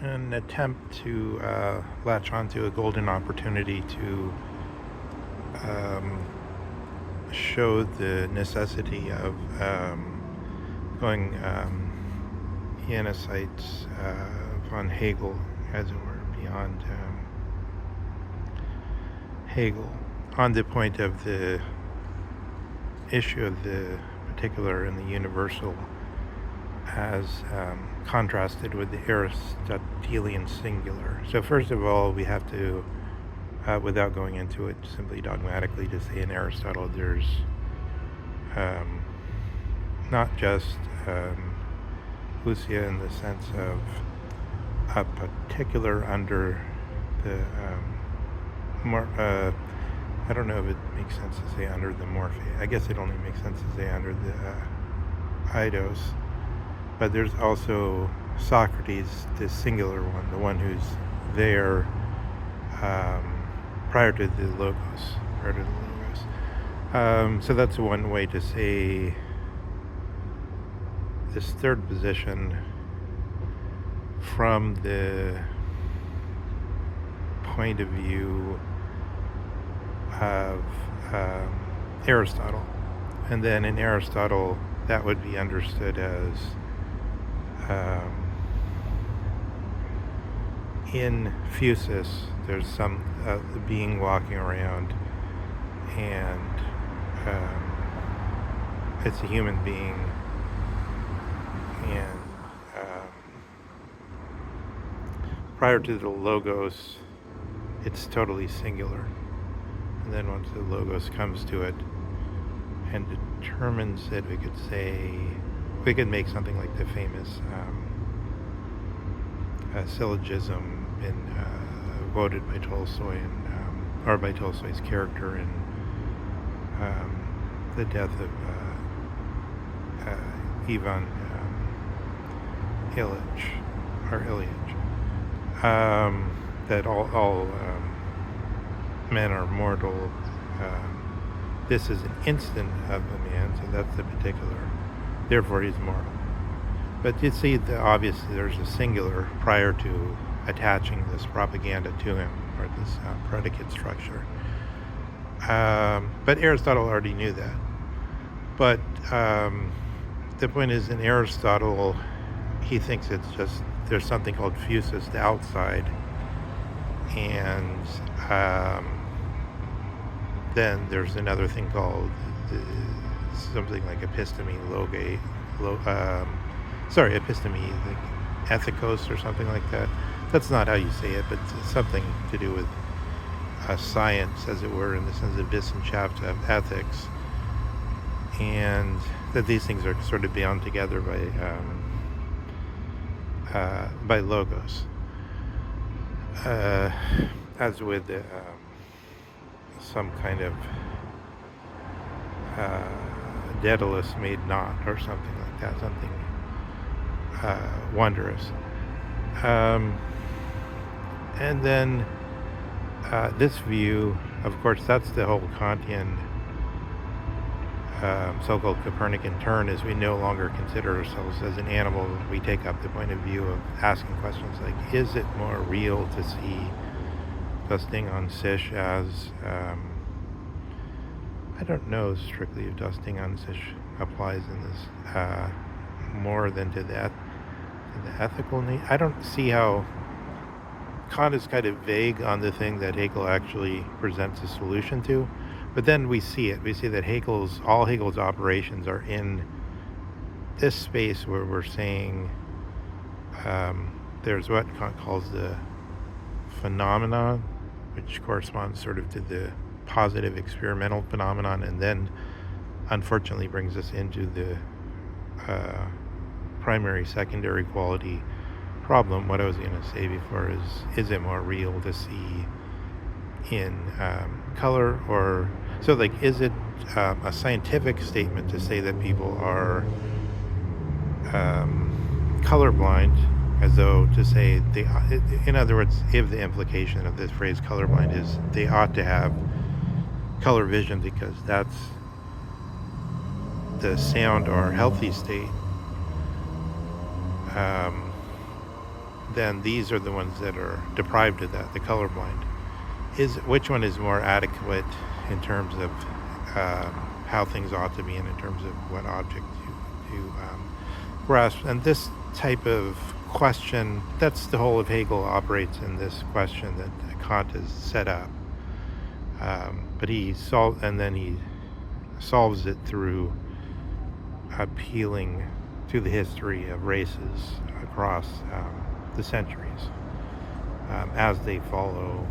an attempt to latch onto a golden opportunity to um, show the necessity of going insights von Hegel, as it were, beyond Hegel, on the point of the issue of the particular and the universal as contrasted with the Aristotelian singular. So first of all, we have to, without going into it simply dogmatically, to say in Aristotle there's not just ousia in the sense of a particular under the I don't know if it makes sense to say under the morphe. I guess it only makes sense to say under the eidos. But there's also Socrates, the singular one, the one who's there prior to the logos. So that's one way to say this third position from the point of view of Aristotle. And then in Aristotle, that would be understood as in physis, there's some being walking around, and it's a human being, and prior to the logos, it's totally singular. And then once the logos comes to it and determines it, we could make something like the famous syllogism quoted by Tolstoy, or by Tolstoy's character in the death of Ivan Ilyich, that all men are mortal. This is an instant of a man, so that's the particular. Therefore, he's mortal. But you see, obviously, there's a singular prior to attaching this propaganda to him, or this predicate structure. But Aristotle already knew that. But the point is, in Aristotle, he thinks it's just, there's something called physis, the outside, and then there's another thing called something like episteme, episteme, like ethikos or something like that. That's not how you say it, but it's something to do with science, as it were, in the sense of Wissenschaft of ethics, and that these things are sort of bound together by logos, as with some kind of Daedalus made not, or something like that, something wondrous. And then this view, of course, that's the whole Kantian so-called Copernican turn, is we no longer consider ourselves as an animal. We take up the point of view of asking questions like, is it more real to see dusting on Sish as, I don't know strictly if dusting on Sish applies in this more than to the ethical need. I don't see how Kant is kind of vague on the thing that Hegel actually presents a solution to, but then we see it. We see that all Hegel's operations are in this space where we're saying there's what Kant calls the phenomenon, which corresponds sort of to the positive experimental phenomenon, and then unfortunately brings us into the primary secondary quality problem. What I was going to say before is it more real to see in color, or so, like, is it a scientific statement to say that people are colorblind, as though to say they, in other words, if the implication of this phrase colorblind is they ought to have color vision because that's the sound or healthy state, then these are the ones that are deprived of that, the colorblind. Which one is more adequate in terms of how things ought to be and in terms of what object to grasp? And this type of question, that's the whole of Hegel operates in this question that Kant has set up. But he solves it through appealing to the history of races across the centuries as they follow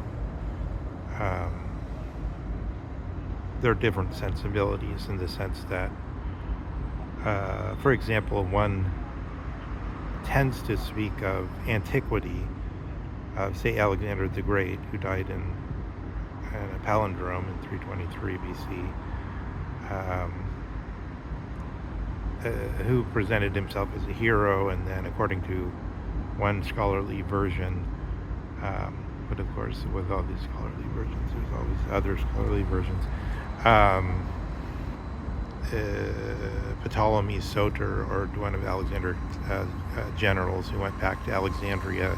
their different sensibilities, in the sense that, for example, one tends to speak of antiquity of, say, Alexander the Great, who died in a palindrome in 323 BC, who presented himself as a hero, and then, according to one scholarly version, but of course, with all these scholarly versions, there's always other scholarly versions. Ptolemy Soter, or one of Alexander's generals who went back to Alexandria,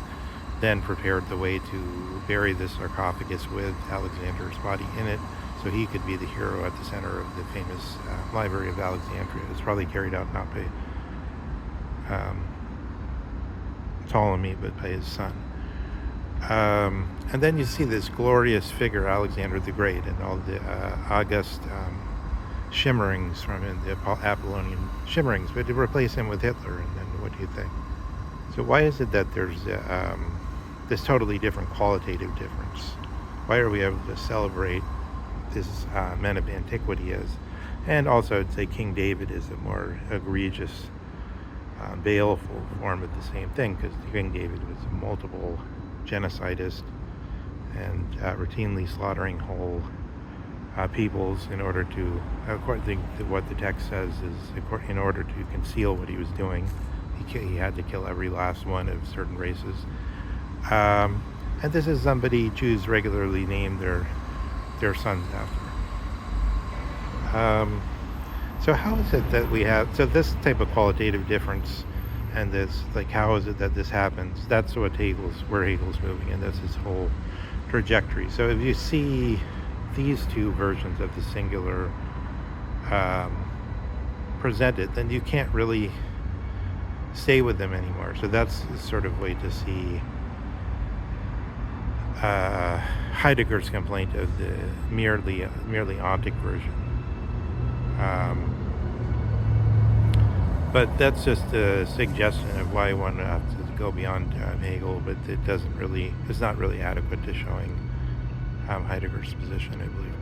then prepared the way to bury the sarcophagus with Alexander's body in it, so he could be the hero at the center of the famous Library of Alexandria. It's probably carried out not by Ptolemy, but by his son. And then you see this glorious figure, Alexander the Great, and all the august shimmerings from him, the Apollonian shimmerings, but to replace him with Hitler, and then what do you think? So why is it that there's this totally different qualitative difference? Why are we able to celebrate this men of antiquity as, and also I'd say King David is a more egregious, baleful form of the same thing, because King David was a multiple genocidist and routinely slaughtering whole peoples in order to, according to what the text says, is in order to conceal what he was doing. He had to kill every last one of certain races. And this is somebody Jews regularly name their sons after. So how is it that we have, so this type of qualitative difference, and this, like, how is it that this happens? That's what where Hegel's moving, and that's his whole trajectory. So if you see these two versions of the singular presented, then you can't really stay with them anymore. So that's the sort of way to see Heidegger's complaint of the merely ontic version. But that's just a suggestion of why one has to go beyond Hegel, but it's not really adequate to showing Heidegger's position, I believe.